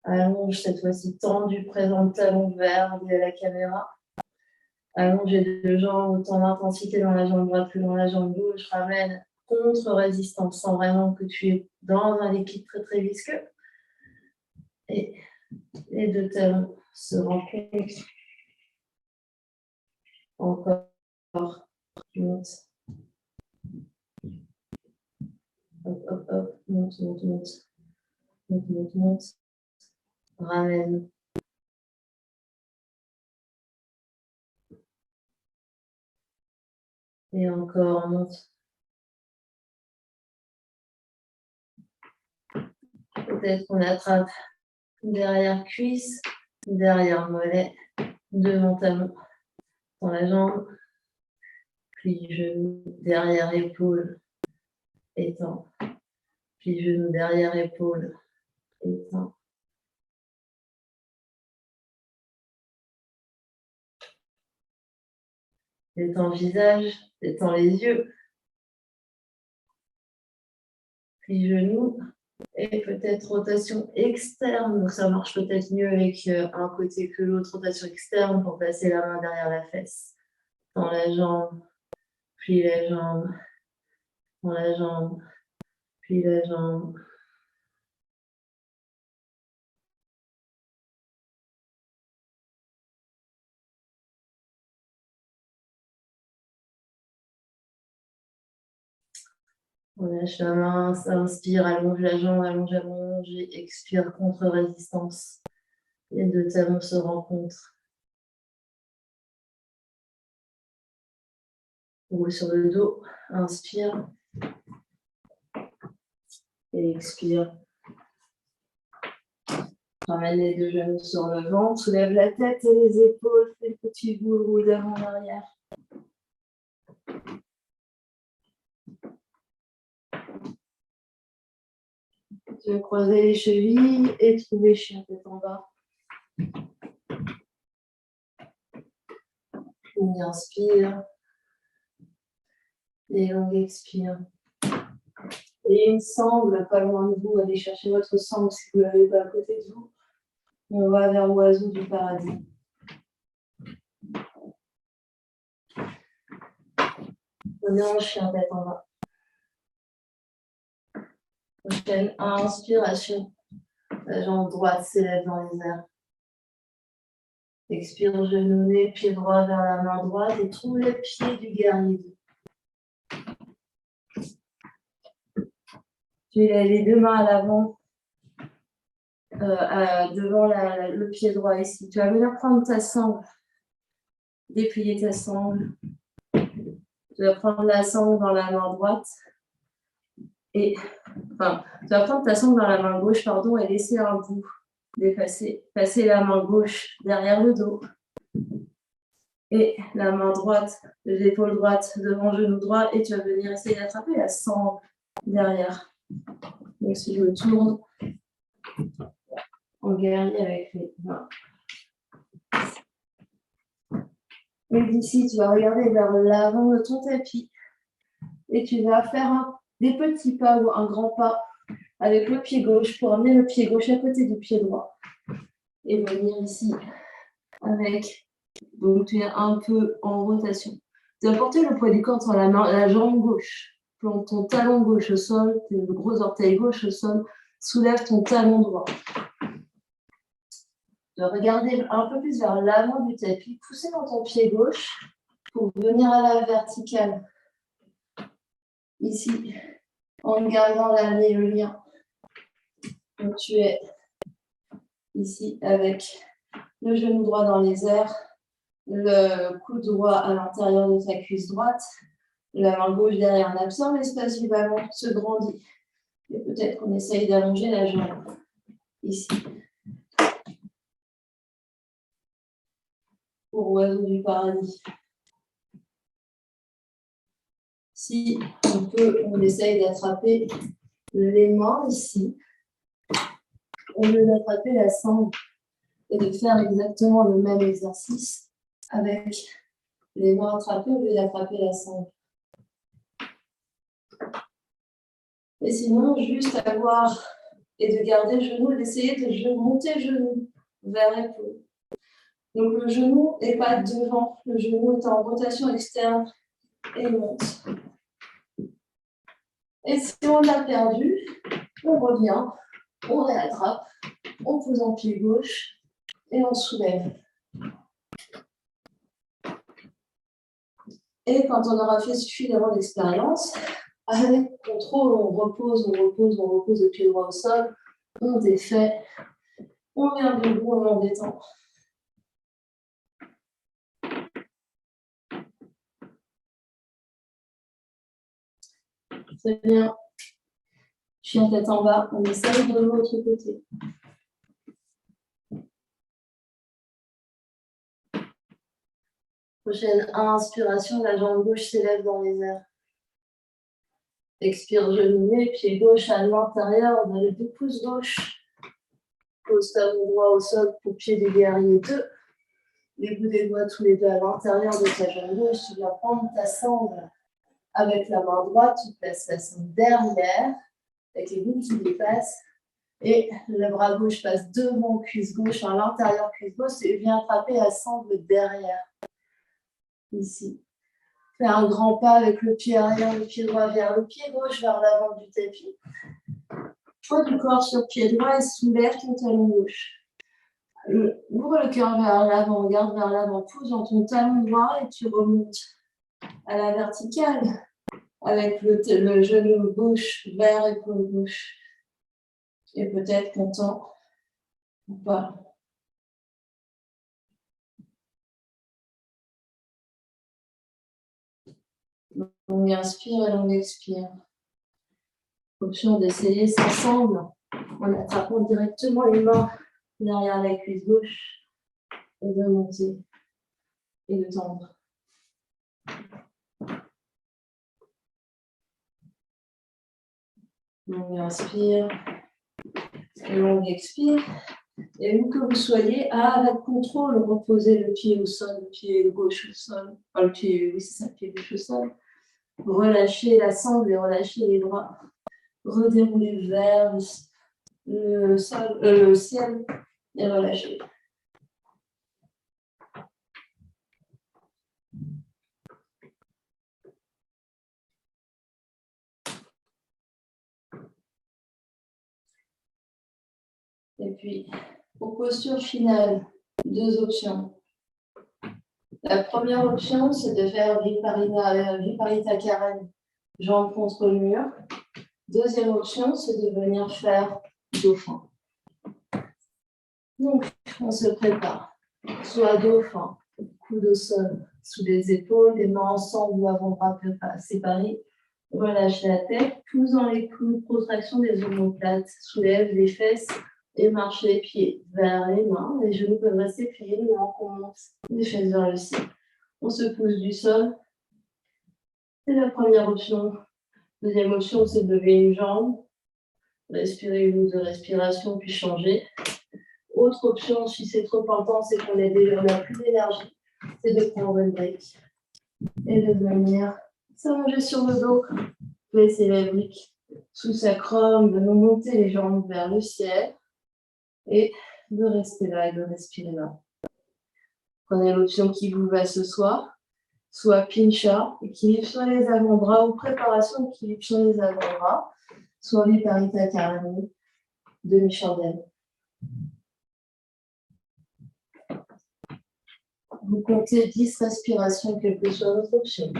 Allonge cette fois-ci tendu, présente le talon vers la caméra. Allonge les deux jambes, autant d'intensité dans la jambe droite que dans la jambe gauche. Ramène contre-résistance, sans vraiment que tu es dans un liquide très très visqueux. Et les deux talons se rencontrent. Encore. Monte. Hop, hop, hop. Monte, monte, monte. Monte, monte, monte. Ramène. Et encore, monte. Peut-être qu'on attrape derrière cuisse, derrière mollet, devant talon, dans la jambe, plie genou, derrière épaule, étend. Plie genou, derrière épaule, étend. Détends le visage, détends les yeux. Plie genou et peut-être rotation externe. Donc ça marche peut-être mieux avec un côté que l'autre. Rotation externe pour passer la main derrière la fesse. Dans la jambe, plie la jambe. Dans la jambe, plie la jambe. On lâche la main, ça inspire, allonge la jambe, allonge, allonge, et expire contre-résistance. Les deux talons se rencontrent. Roule sur le dos, inspire. Et expire. Ramène les deux genoux sur le ventre, soulève la tête et les épaules, fais le petit boule, roule d'avant en arrière. Tu vas croiser les chevilles et trouver chien tête en bas. On inspire. Et longue expire. Et une sangle pas loin de vous. Allez chercher votre sangle si vous ne l'avez pas à côté de vous. On va vers l'oiseau du paradis. On est en chien tête en bas. Prochaine inspiration. La jambe droite s'élève dans les airs. Expire, genou nez, pied droit vers la main droite et trouve les pieds du guerrier. Tu lèves les deux mains à l'avant, devant le pied droit ici. Tu vas venir prendre ta sangle, déplier ta sangle. Tu vas prendre la sangle dans la main droite. Tu vas prendre ta sangle dans la main gauche, pardon, et laisser un bout dépasser. Passer la main gauche derrière le dos. Et la main droite, l'épaule droite devant le genou droit. Et tu vas venir essayer d'attraper la sangle derrière. Donc si je me tourne en guerrier avec les mains. Et d'ici, tu vas regarder vers l'avant de ton tapis. Et tu vas faire des petits pas ou un grand pas avec le pied gauche pour amener le pied gauche à côté du pied droit. Et venir ici avec. Donc tu es un peu en rotation. Tu vas porter le poids du corps sur la jambe gauche. Plante ton talon gauche au sol, tes gros orteils gauche au sol. Soulève ton talon droit. Tu vas regarder un peu plus vers l'avant du tapis, pousser dans ton pied gauche pour venir à la verticale. Ici, en gardant le lien. Donc tu es ici avec le genou droit dans les airs, le coude droit à l'intérieur de ta cuisse droite, la main gauche derrière, on absorbe l'espace du ballon, se grandit. Et peut-être qu'on essaye d'allonger la jambe. Ici. Pour oiseau du paradis. Si on peut, on essaye d'attraper les mains ici. Au lieu d'attraper la sangle et de faire exactement le même exercice, avec les mains attrapées au lieu d'attraper la sangle. Et sinon, juste avoir et de garder le genou, d'essayer de monter le genou vers l'épaule. Donc le genou n'est pas devant, le genou est en rotation externe et monte. Et si on l'a perdu, on revient, on réattrape, on pose en pied gauche et on soulève. Et quand on aura fait suffisamment d'expérience, avec contrôle, on repose le pied droit au sol, on défait, on vient debout, on détend. Très bien. Chien tête en bas, on essaye de l'autre côté. Prochaine inspiration, la jambe gauche s'élève dans les airs. Expire, genouillé, pied gauche à l'intérieur, dans les 2 pouces gauche. Pose talon droit au sol pour pied du guerrier 2. Les bouts des doigts tous les deux à l'intérieur de ta jambe gauche. Tu vas prendre ta sangle avec la main droite, tu places la sangle derrière, avec les bouts qui dépassent. Et le bras gauche passe devant cuisse gauche, à l'intérieur cuisse gauche, et vient attraper la sangle derrière. Ici. Fais un grand pas avec le pied arrière, le pied droit vers le pied gauche, vers l'avant du tapis. Poids du corps sur le pied droit et soulève ton talon gauche. Ouvre le cœur vers l'avant, garde vers l'avant, pousse dans ton talon droit et tu remontes à la verticale avec le genou gauche vers l'épaule gauche. Et peut-être content ou pas. On inspire et on expire. Option d'essayer sans sangle en attrapant directement les mains derrière la cuisse gauche et de monter et de tendre. On inspire et on expire. Et où que vous soyez, avec contrôle, reposez le pied au sol, le pied gauche au sol. Enfin, le pied, oui, c'est ça, le pied gauche au sol. Relâchez la sangle et relâchez les bras. Redéroulez vers le ciel et relâchez. Et puis, pour posture finale, 2 options. La première option, c'est de faire Viparita Karani, jambes contre le mur. Deuxième option, c'est de venir faire dauphin. Donc, on se prépare. Soit dauphin, coude au sol, sous les épaules, les mains ensemble ou avant-bras séparés. Relâche la tête, pousse dans les coudes, protraction des omoplates, soulève les fesses et marche les pieds vers les mains. Les genoux peuvent rester pliés, les mains commencent, les fesses vers le ciel. On se pousse du sol. C'est la première option. Deuxième option, c'est de lever une jambe, respirer une ou deux respirations, puis changer. Autre option, si c'est trop intense et qu'on n'a plus d'énergie, c'est de prendre une break et de venir s'allonger sur le dos, placer la brique sous sacrum, de nous monter les jambes vers le ciel et de rester là et de respirer là. Prenez l'option qui vous va ce soir, soit pincha, équilibre sur les avant-bras ou préparation équilibre sur les avant-bras, soit Viparita Karani, demi-chandelle. Vous comptez 10 respirations, quelle que soit votre option.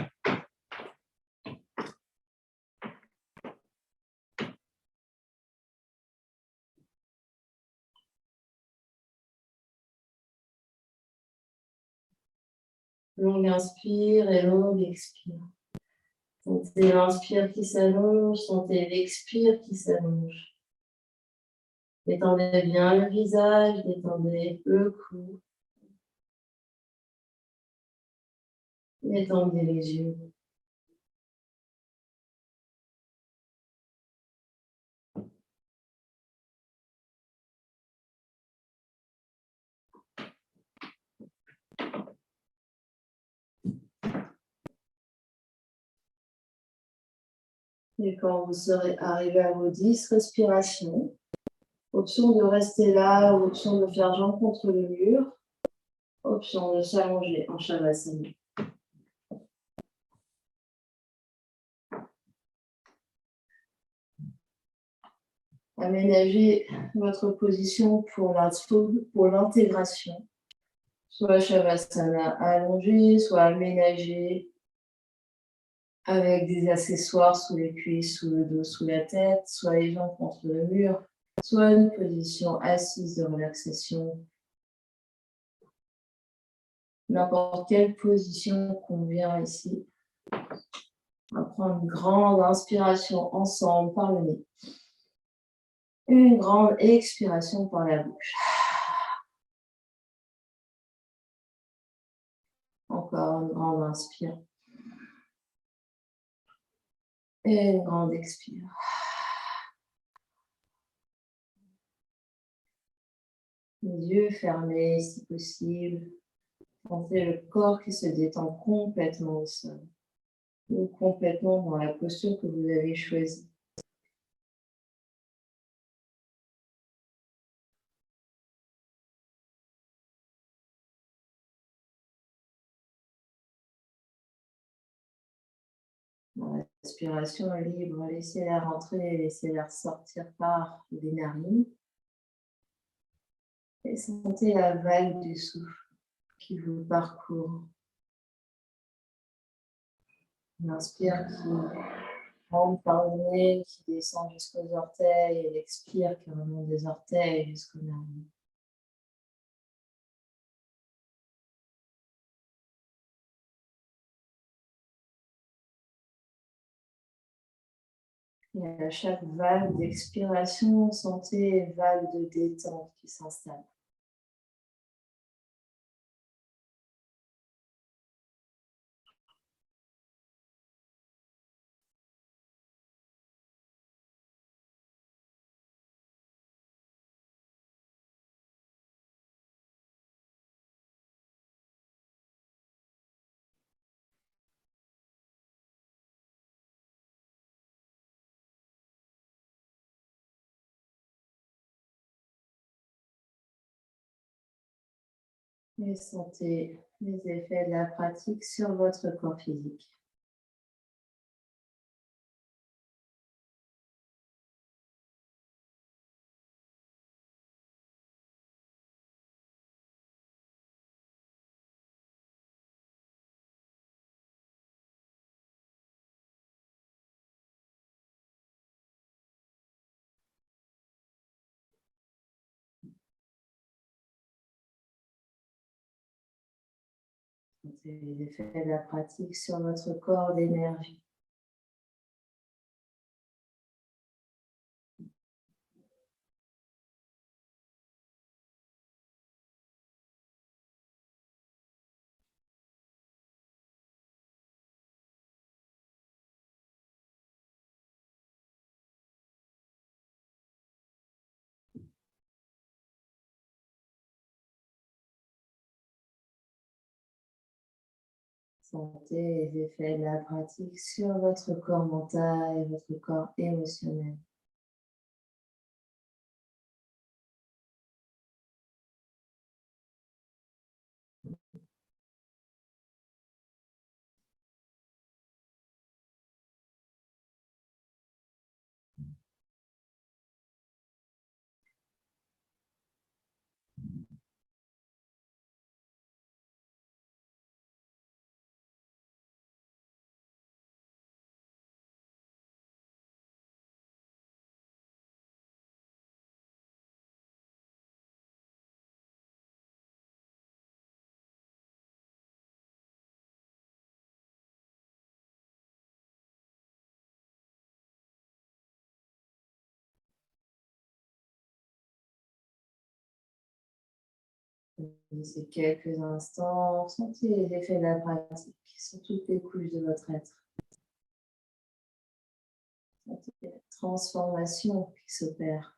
Longue inspire et longue expire. Sentez l'inspire qui s'allonge, sentez l'expire qui s'allonge. Détendez bien le visage, détendez le cou. Détendez les yeux. Et quand vous serez arrivé à vos 10 respirations, option de rester là ou option de faire jambe contre le mur, option de s'allonger en Shavasana. Aménagez votre position pour l'intégration, soit Shavasana allongé, soit aménagé avec des accessoires sous les cuisses, sous le dos, sous la tête, soit les jambes contre le mur, soit une position assise de relaxation. N'importe quelle position convient ici. On va prendre une grande inspiration ensemble par le nez. Une grande expiration par la bouche. Encore une grande inspire. Et une grande expire. Les yeux fermés si possible. Sentez le corps qui se détend complètement au sol ou complètement dans la posture que vous avez choisie. Dans la respiration libre, laissez l'air entrer, laissez l'air sortir par les narines. Et sentez la vague du souffle qui vous parcourt. L'inspire qui rentre par le nez, qui descend jusqu'aux orteils, et l'expire qui remonte des orteils jusqu'aux narines. Et à chaque vague d'expiration, sentez une vague de détente qui s'installe. Et sentez les effets de la pratique sur votre corps physique. Sentez les effets de la pratique sur votre corps d'énergie. Sentez les effets de la pratique sur votre corps mental et votre corps émotionnel. Laissez quelques instants, sentez les effets de la pratique sur toutes les couches de votre être. Sentez la transformation qui s'opère.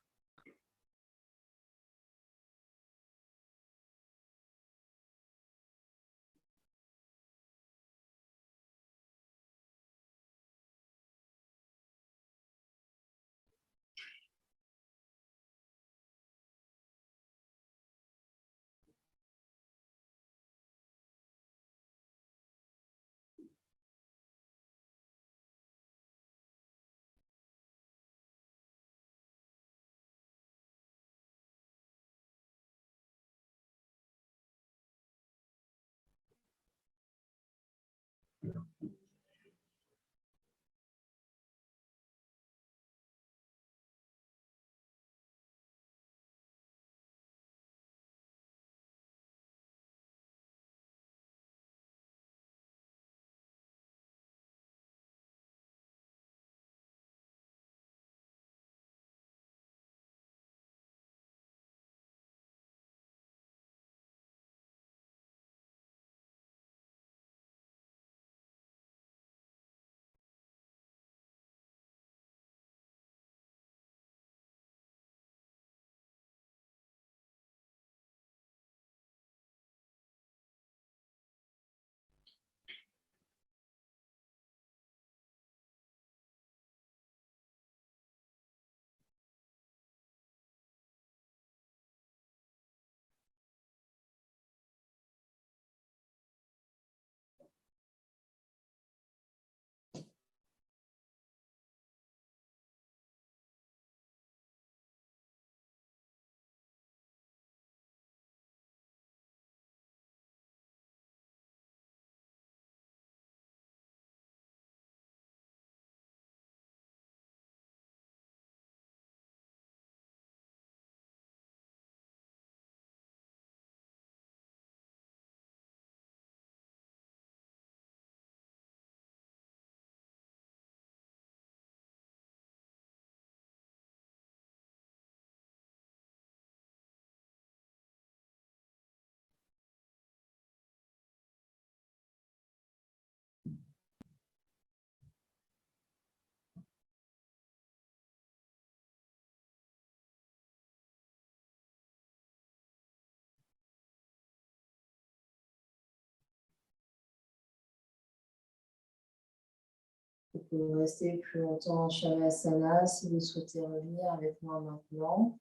Vous pouvez rester plus longtemps en Shavasana si vous souhaitez revenir avec moi maintenant.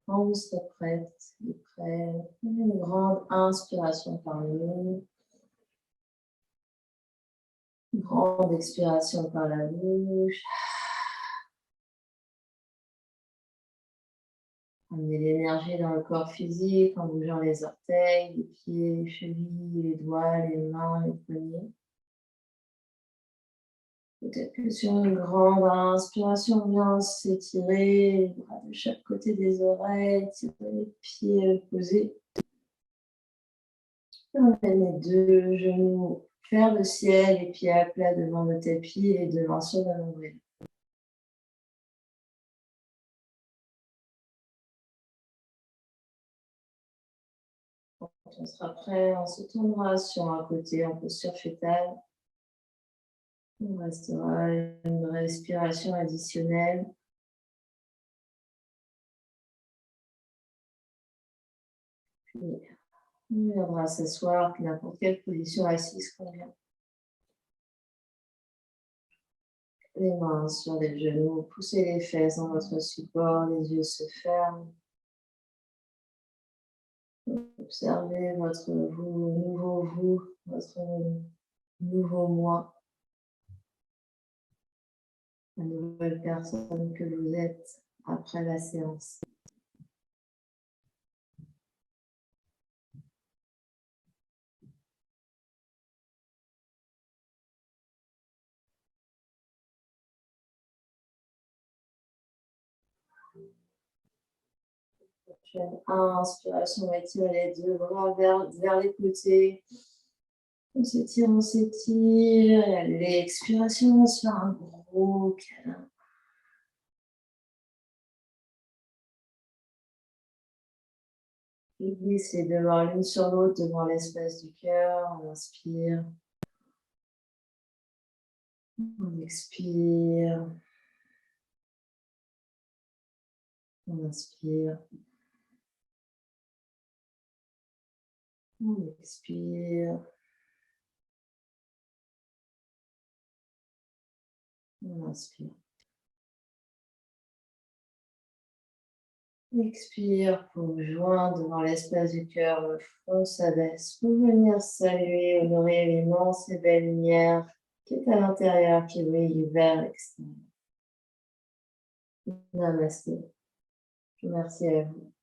Quand vous serez prête et prêt, une grande inspiration par le nez. Une grande expiration par la bouche. Amenez l'énergie dans le corps physique en bougeant les orteils, les pieds, les chevilles, les doigts, les mains, les poignets. Peut-être que sur une grande inspiration, bien s'étirer, les bras de chaque côté des oreilles, tirer les pieds posés. On met les deux genoux vers le ciel, les pieds à plat devant le tapis et les deux mains sur le nombril. Quand on sera prêt, on se tournera sur un côté en posture fétale. Il restera une respiration additionnelle. Puis, on viendra s'asseoir, n'importe quelle position assise convient. Les mains sur les genoux, poussez les fesses dans votre support, les yeux se ferment. Observez votre vous, votre nouveau moi, la nouvelle personne que vous êtes après la séance. Inspiration, on étire les deux bras vers les côtés. On s'étire, on s'étire. Et à l'expiration, on se fait un gros câlin. Et glisse les deux mains l'une sur l'autre devant l'espace du cœur. On inspire. On expire. On inspire. On expire. On inspire. Expire pour vous joindre devant l'espace du cœur, le front s'abaisse pour venir saluer, honorer l'immense et belle lumière qui est à l'intérieur, qui brille vers l'extérieur. Namasté. Merci à vous.